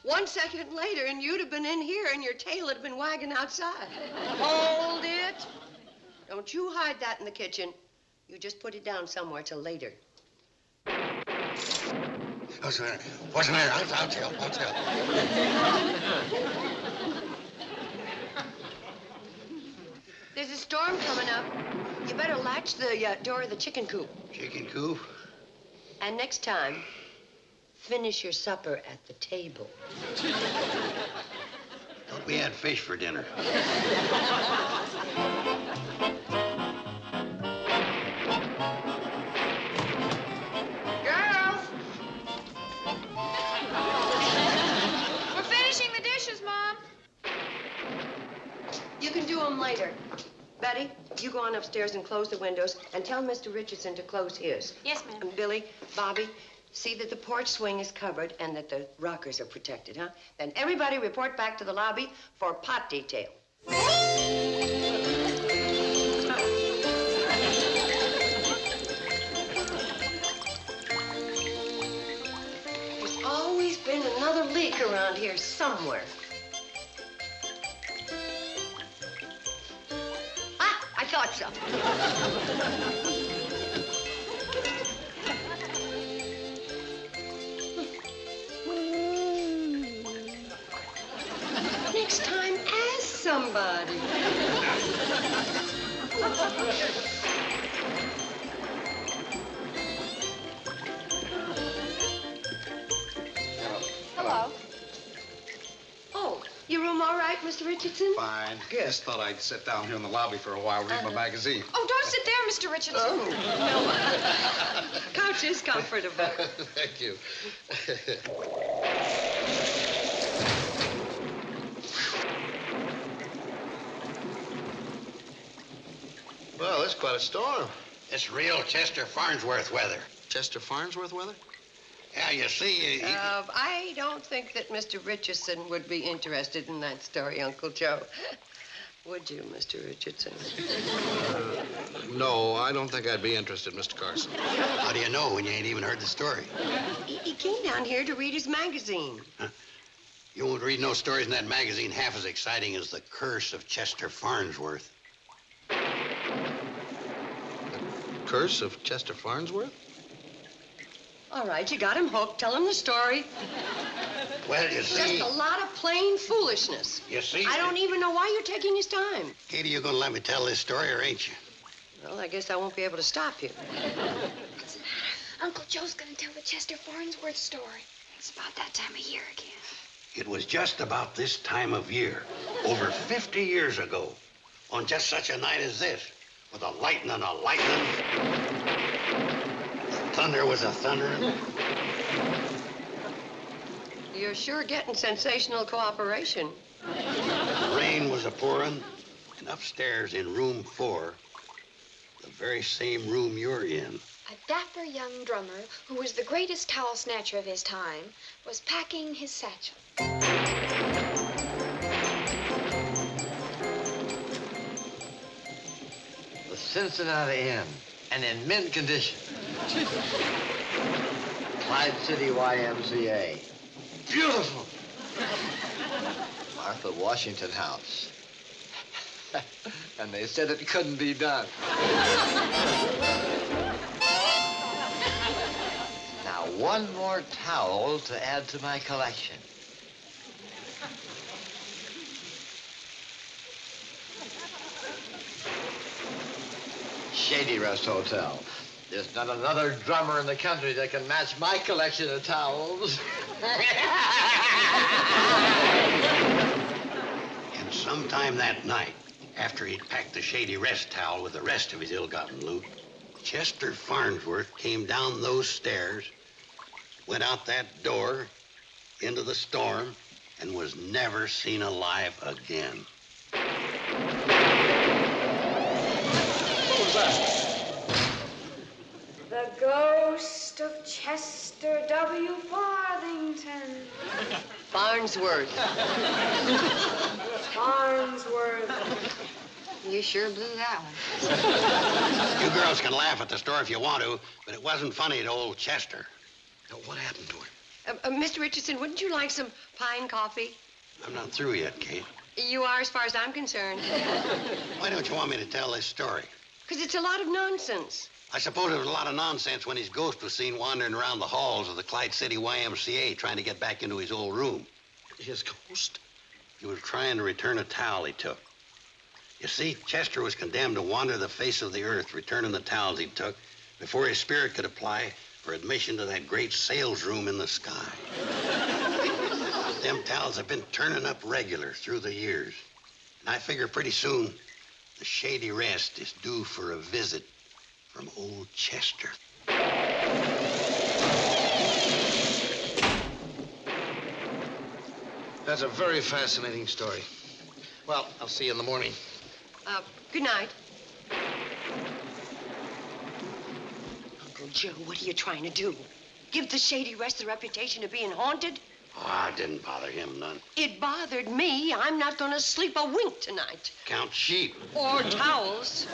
1 second later, and you'd have been in here, and your tail would have been wagging outside. Hold it. Don't you hide that in the kitchen. You just put it down somewhere till later. What's the matter? What's the matter? I'll tell. There's a storm coming up. You better latch the door of the chicken coop. Chicken coop? And next time, finish your supper at the table. Thought we had fish for dinner. Girls! We're finishing the dishes, Mom. You can do them later. Betty, you go on upstairs and close the windows and tell Mr. Richardson to close his. Yes, ma'am. And Billy, Bobbie, see that the porch swing is covered and that the rockers are protected, huh? Then everybody report back to the lobby for pot detail. There's always been another leak around here somewhere. I thought so. Next time, ask somebody. Hello. Oh, your room all right, Mr. Richardson? Fine. Good. Just thought I'd sit down here in the lobby for a while, read my magazine. Oh, don't sit there, Mr. Richardson. Oh, no. Couch is comfortable. Thank you. Well, it's quite a storm. It's real Chester Farnsworth weather. Chester Farnsworth weather? Yeah, you see, I don't think that Mr. Richardson would be interested in that story, Uncle Joe. Would you, Mr. Richardson? No, I don't think I'd be interested, Mr. Carson. How do you know when you ain't even heard the story? He came down here to read his magazine. Huh? You won't read no stories in that magazine half as exciting as The Curse of Chester Farnsworth. The Curse of Chester Farnsworth? All right, you got him hooked. Tell him the story. Well, you see... Just a lot of plain foolishness. You see... I don't even know why you're taking his time. Katie, you gonna let me tell this story, or ain't you? Well, I guess I won't be able to stop you. What's the matter? Uncle Joe's gonna tell the Chester Farnsworth story. It's about that time of year again. It was just about this time of year, over 50 years ago, on just such a night as this, with a lightning, thunder was a thundering. You're sure getting sensational cooperation. The rain was a pouring, and upstairs in room 4, the very same room you're in, A dapper young drummer, who was the greatest towel snatcher of his time, was packing his satchel. The Cincinnati Inn, and in mint condition. Clyde City YMCA. Beautiful. Martha Washington House. And they said it couldn't be done. Now, one more towel to add to my collection. Shady Rest Hotel. There's not another drummer in the country that can match my collection of towels. and sometime that night, after he'd packed the Shady Rest towel with the rest of his ill-gotten loot, Chester Farnsworth came down those stairs, went out that door, into the storm, and was never seen alive again. What was that? The ghost of Chester W. Farthington. Farnsworth. Farnsworth. You sure blew that one. You girls can laugh at the story if you want to, but it wasn't funny to old Chester. Now, what happened to him? Mr. Richardson, wouldn't you like some pine coffee? I'm not through yet, Kate. You are, as far as I'm concerned. Why don't you want me to tell this story? Because it's a lot of nonsense. I suppose it was a lot of nonsense when his ghost was seen wandering around the halls of the Clyde City YMCA trying to get back into his old room. His ghost? He was trying to return a towel he took. You see, Chester was condemned to wander the face of the earth, returning the towels he took, before his spirit could apply for admission to that great sales room in the sky. Them towels have been turning up regular through the years. And I figure pretty soon the Shady Rest is due for a visit from old Chester. That's a very fascinating story. Well, I'll see you in the morning. Good night. Uncle Joe, what are you trying to do? Give the Shady Rest the reputation of being haunted? Oh, it didn't bother him none. It bothered me. I'm not going to sleep a wink tonight. Count sheep. Or towels.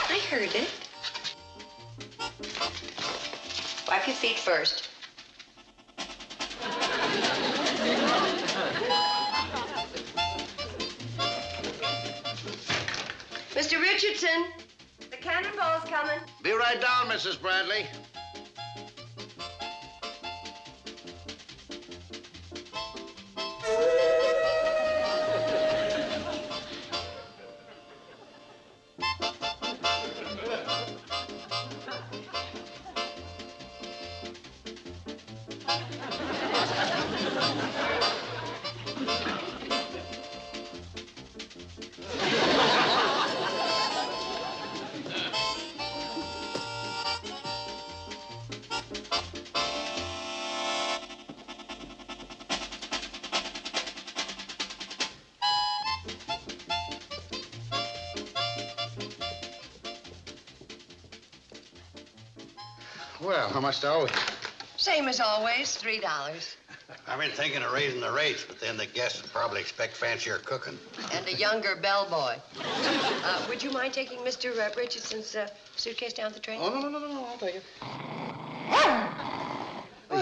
I heard it. Wipe your feet first. Mr. Richardson, the cannonball's coming. Be right down, Mrs. Bradley. Well, how much do I owe you? Same as always, $3. I've been thinking of raising the rates, but then the guests would probably expect fancier cooking. And a younger bellboy. Would you mind taking Mr. Richardson's suitcase down the train? Oh, no, I'll take it.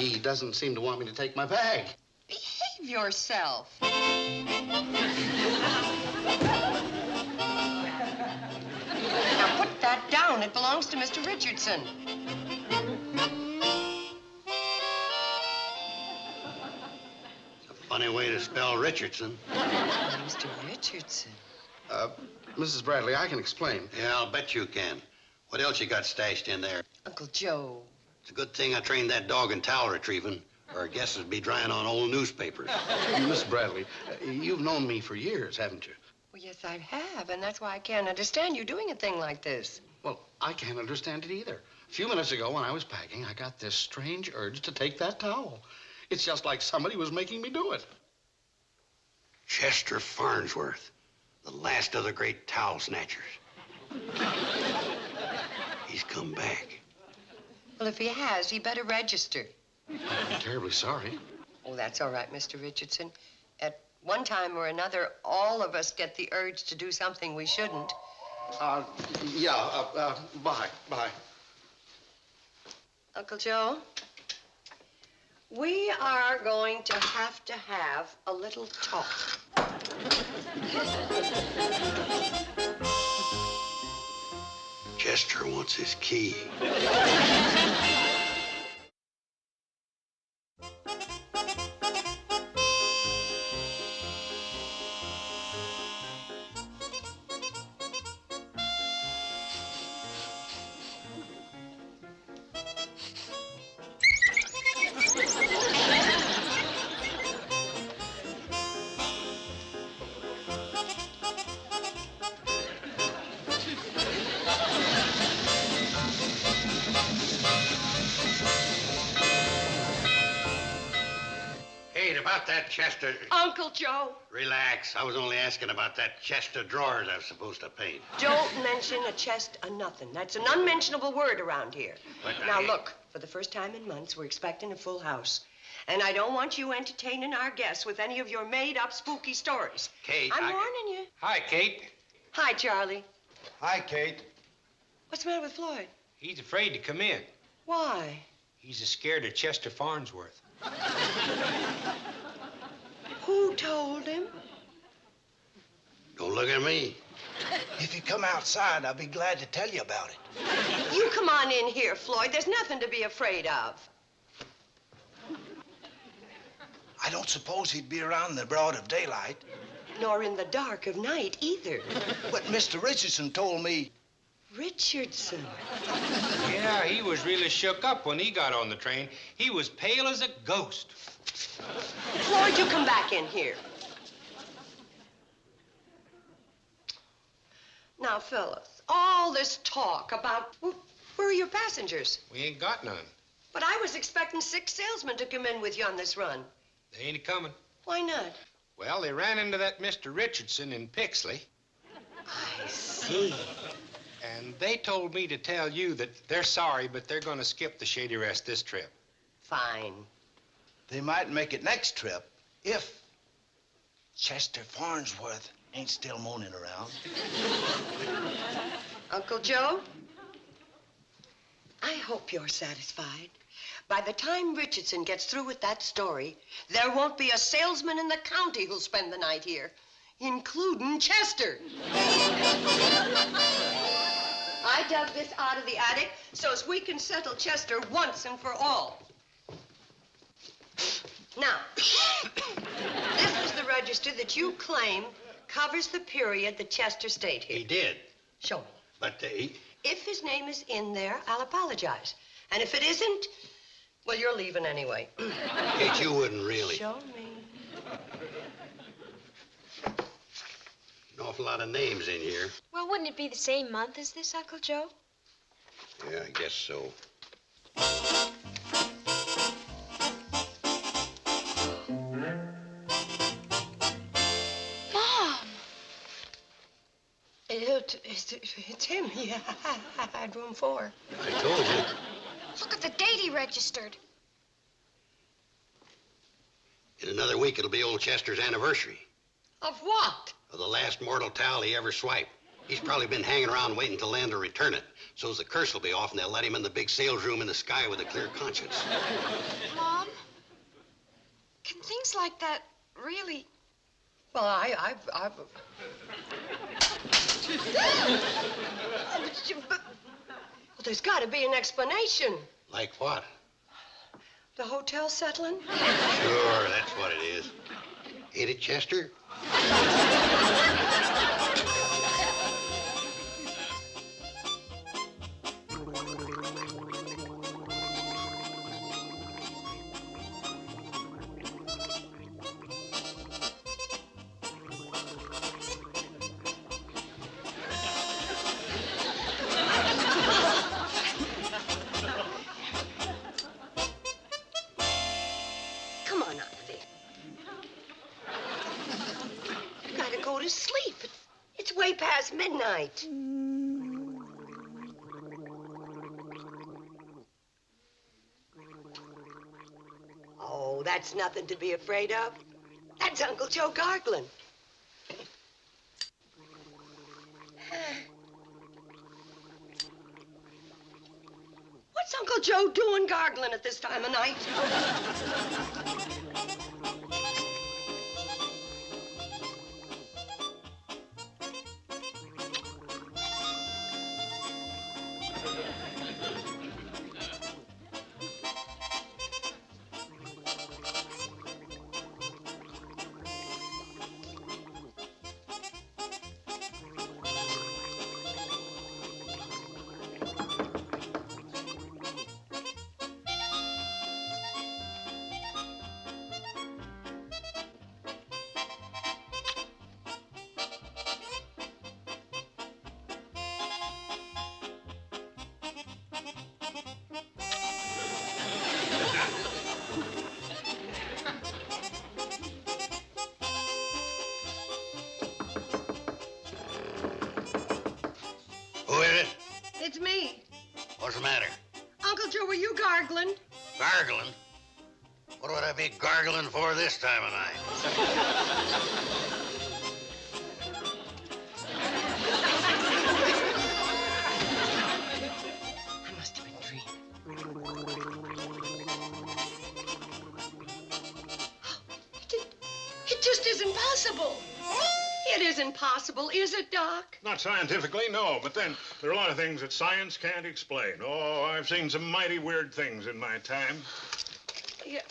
He doesn't seem to want me to take my bag. Behave yourself. Now put that down. It belongs to Mr. Richardson. Funny way to spell Richardson. Mr. Richardson. Mrs. Bradley, I can explain. Yeah, I'll bet you can. What else you got stashed in there? Uncle Joe. It's a good thing I trained that dog in towel retrieving, or I guess it'd be drying on old newspapers. Miss Bradley, you've known me for years, haven't you? Well, yes, I have, and that's why I can't understand you doing a thing like this. Well, I can't understand it either. A few minutes ago, when I was packing, I got this strange urge to take that towel. It's just like somebody was making me do it. Chester Farnsworth, the last of the great towel snatchers. He's come back. Well, if he has, he better register. I'm terribly sorry. Oh, that's all right, Mr. Richardson. At one time or another, all of us get the urge to do something we shouldn't. Bye. Uncle Joe, we are going to have a little talk. Chester wants his key. About that Chester... Uncle Joe. Relax. I was only asking about that chest of drawers I was supposed to paint. Don't mention a chest of nothing. That's an unmentionable word around here. But now, look, For the first time in months, we're expecting a full house. And I don't want you entertaining our guests with any of your made-up spooky stories. Kate, I'm warning you. Hi, Kate. Hi, Charlie. Hi, Kate. What's the matter with Floyd? He's afraid to come in. Why? He's scared of Chester Farnsworth. Who told him? don't look at me. If you come outside, I'll be glad to tell you about it. You come on in here, Floyd. There's nothing to be afraid of. I don't suppose he'd be around in the broad of daylight. Nor in the dark of night, either. But Mr. Richardson told me... Richardson? Yeah, he was really shook up when he got on the train. He was pale as a ghost. Floyd, you come back in here. Now, fellas, all this talk about... Where are your passengers? We ain't got none. But I was expecting 6 salesmen to come in with you on this run. They ain't coming. Why not? Well, they ran into that Mr. Richardson in Pixley. I see. And they told me to tell you that they're sorry, but they're going to skip the Shady Rest this trip. Fine. They might make it next trip if Chester Farnsworth ain't still moaning around. Uncle Joe, I hope you're satisfied. By the time Richardson gets through with that story, there won't be a salesman in the county who'll spend the night here, including Chester. I dug this out of the attic so as we can settle Chester once and for all. Now, this is the register that you claim covers the period that Chester stayed here. He did. Show me. But If his name is in there, I'll apologize. And if it isn't, well, you're leaving anyway. Kate, you wouldn't really. Show me. An awful lot of names in here. Well, wouldn't it be the same month as this, Uncle Joe? Yeah, I guess so. Mom! It's him. Yeah, I had room 4. I told you. Look at the date he registered. In another week, it'll be old Chester's anniversary. Of what? Of the last mortal towel he ever swiped. He's probably been hanging around waiting till then to return it. So's the curse will be off and they'll let him in the big sales room in the sky with a clear conscience. Mom? Can things like that really... Well, well, there's got to be an explanation. Like what? The hotel settling? Sure, that's what it is. Ain't it, Chester? Come on, Auntie. You gotta go to sleep. It's way past midnight. Oh, that's nothing to be afraid of. That's Uncle Joe gargling. What's Uncle Joe doing gargling at this time of night? It's me. What's the matter? Uncle Joe, were you gargling? Gargling? What would I be gargling for this time of night? I must have been dreaming. It just isn't possible. It isn't possible, is it, Doc? Not scientifically, no, but then there are a lot of things that science can't explain. Oh, I've seen some mighty weird things in my time. Yeah.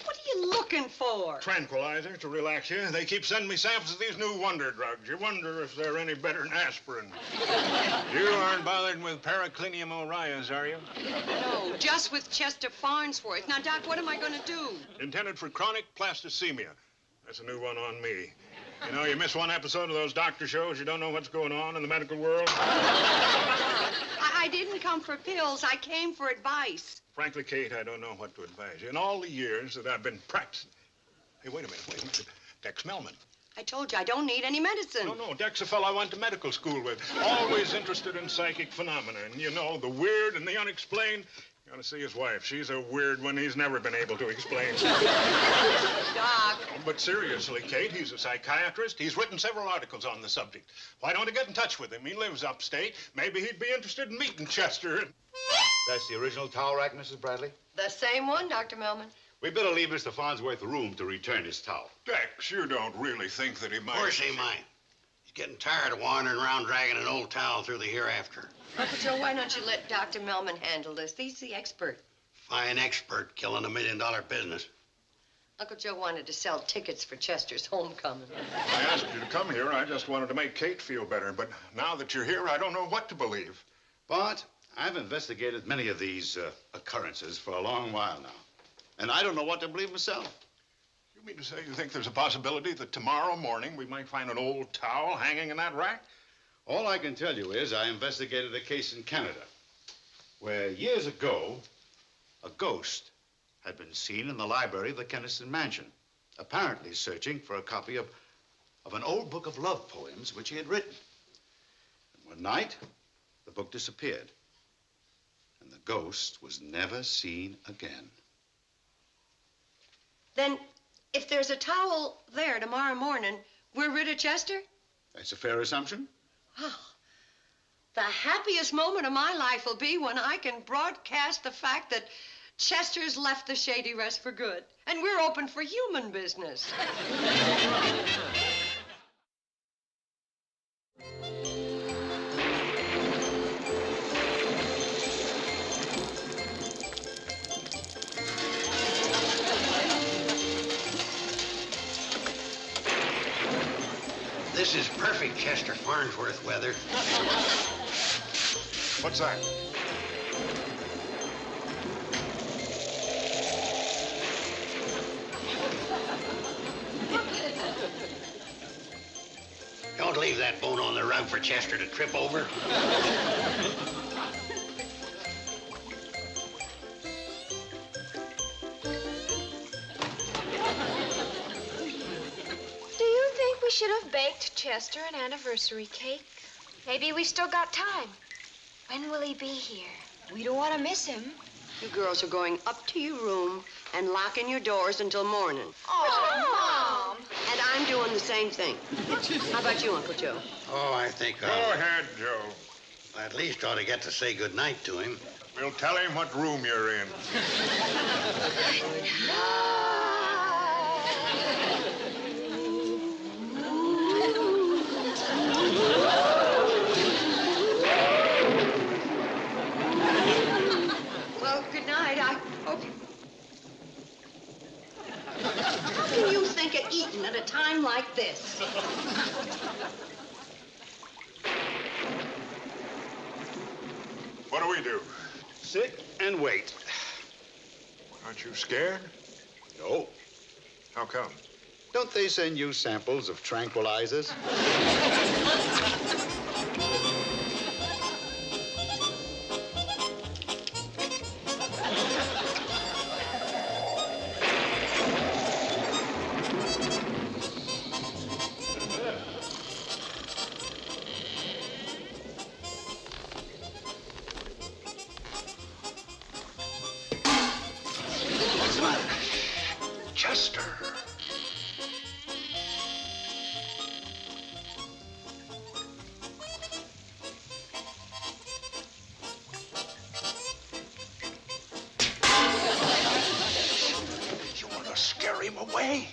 What are you looking for? Tranquilizers to relax you. They keep sending me samples of these new wonder drugs. You wonder if they're any better than aspirin. You aren't bothered with Paraclinium aureus, are you? No, just with Chester Farnsworth. Now, Doc, what am I going to do? Intended for chronic plasticemia. That's a new one on me. You know, you miss one episode of those doctor shows, you don't know what's going on in the medical world. I didn't come for pills. I came for advice. Frankly, Kate, I don't know what to advise you. In all the years that I've been practicing... Hey, wait a minute. Dex Melman. I told you I don't need any medicine. No, Dex a fellow I went to medical school with. Always interested in psychic phenomena. And, you know, the weird and the unexplained. You ought to see his wife. She's a weird one he's never been able to explain. Doc. But seriously, Kate, he's a psychiatrist. He's written several articles on the subject. Why don't I get in touch with him? He lives upstate. Maybe he'd be interested in meeting Chester. That's the original towel rack, Mrs. Bradley? The same one, Dr. Melman. We better leave Mr. Farnsworth room to return his towel. Dex, you don't really think that he might... Of course he might. He's getting tired of wandering around dragging an old towel through the hereafter. Uncle Joe, why don't you let Dr. Melman handle this? He's the expert. Fine expert killing $1 million business. Uncle Joe wanted to sell tickets for Chester's homecoming. I asked you to come here. I just wanted to make Kate feel better. But now that you're here, I don't know what to believe. But I've investigated many of these occurrences for a long while now. And I don't know what to believe myself. You mean to say you think there's a possibility that tomorrow morning we might find an old towel hanging in that rack? All I can tell you is I investigated a case in Canada where years ago a ghost had been seen in the library of the Kenniston Mansion, apparently searching for a copy of an old book of love poems which he had written. And one night, the book disappeared, and the ghost was never seen again. Then, if there's a towel there tomorrow morning, we're rid of Chester? That's a fair assumption. Oh, the happiest moment of my life will be when I can broadcast the fact that Chester's left the Shady Rest for good, and we're open for human business. This is perfect Chester Farnsworth weather. What's that? Don't leave that bone on the rug for Chester to trip over. We should have baked Chester an anniversary cake. Maybe we still got time. When will he be here? We don't want to miss him. You girls are going up to your room and locking your doors until morning. Oh, Mom. And I'm doing the same thing. How about you, Uncle Joe? Oh, I think Go I'll... ahead, Joe. I at least ought to get to say goodnight to him. We'll tell him what room you're in. Well, good night. I hope you... How can you think of eating at a time like this? What do we do? Sit and wait. Aren't you scared? No. How come? Don't they send you samples of tranquilizers? Chester. You want to scare him away?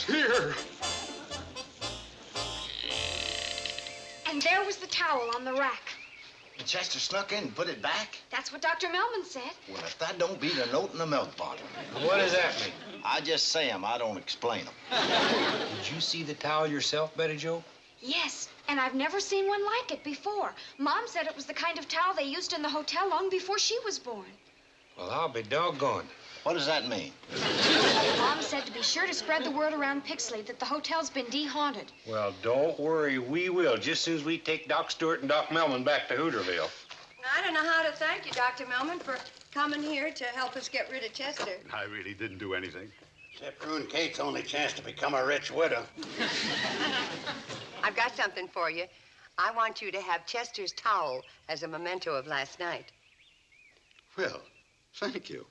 Here. And there was the towel on the rack. And Chester snuck in and put it back? That's what Dr. Melman said. Well, if that don't beat a note in a milk bottle. What does that mean? I just say 'em, I don't explain 'em. Did you see the towel yourself, Betty Jo? Yes, and I've never seen one like it before. Mom said it was the kind of towel they used in the hotel long before she was born. Well, I'll be doggone. What does that mean? Mom said to be sure to spread the word around Pixley that the hotel's been de-haunted. Well, don't worry, we will, just as soon as we take Doc Stewart and Doc Melman back to Hooterville. I don't know how to thank you, Dr. Melman, for coming here to help us get rid of Chester. I really didn't do anything. Except ruin Kate's only chance to become a rich widow. I've got something for you. I want you to have Chester's towel as a memento of last night. Well, thank you.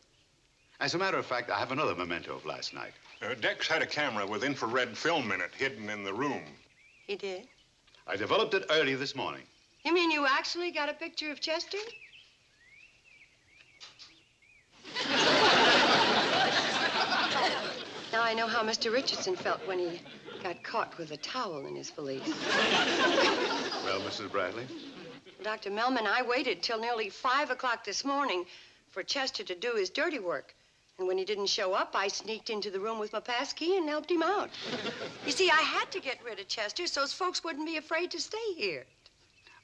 As a matter of fact, I have another memento of last night. Dex had a camera with infrared film in it hidden in the room. He did? I developed it early this morning. You mean you actually got a picture of Chester? Now I know how Mr. Richardson felt when he got caught with a towel in his valise. Well, Mrs. Bradley? Dr. Melman, I waited till nearly 5 o'clock this morning for Chester to do his dirty work. And when he didn't show up, I sneaked into the room with my pass key and helped him out. You see, I had to get rid of Chester so his folks wouldn't be afraid to stay here.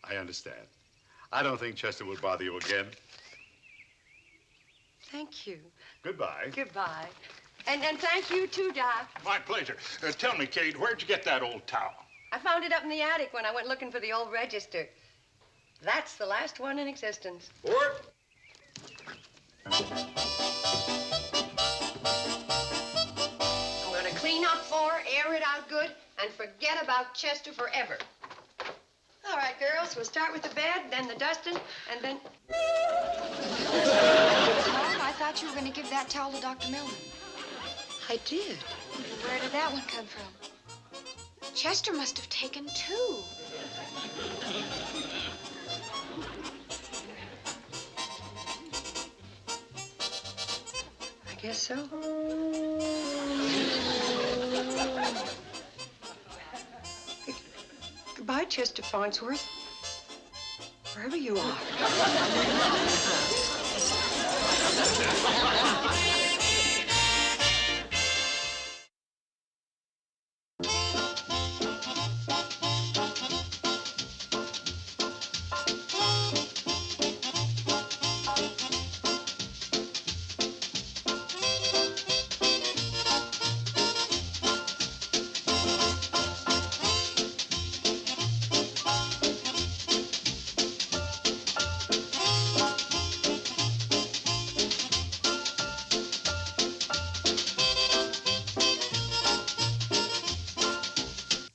I understand. I don't think Chester will bother you again. Thank you. Goodbye. Goodbye. And thank you, too, Doc. My pleasure. Tell me, Kate, where'd you get that old towel? I found it up in the attic when I went looking for the old register. That's the last one in existence. What? I'm going to clean up floor, air it out good, and forget about Chester forever. All right, girls, we'll start with the bed, then the dusting, and then... Mom, I thought you were going to give that towel to Dr. Melman. I did. Where did that one come from? Chester must have taken 2. I guess so. Goodbye, Chester Farnsworth. Wherever you are.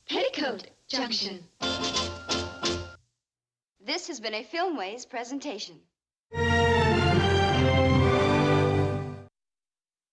Petticoat Junction. This has been a Filmways presentation.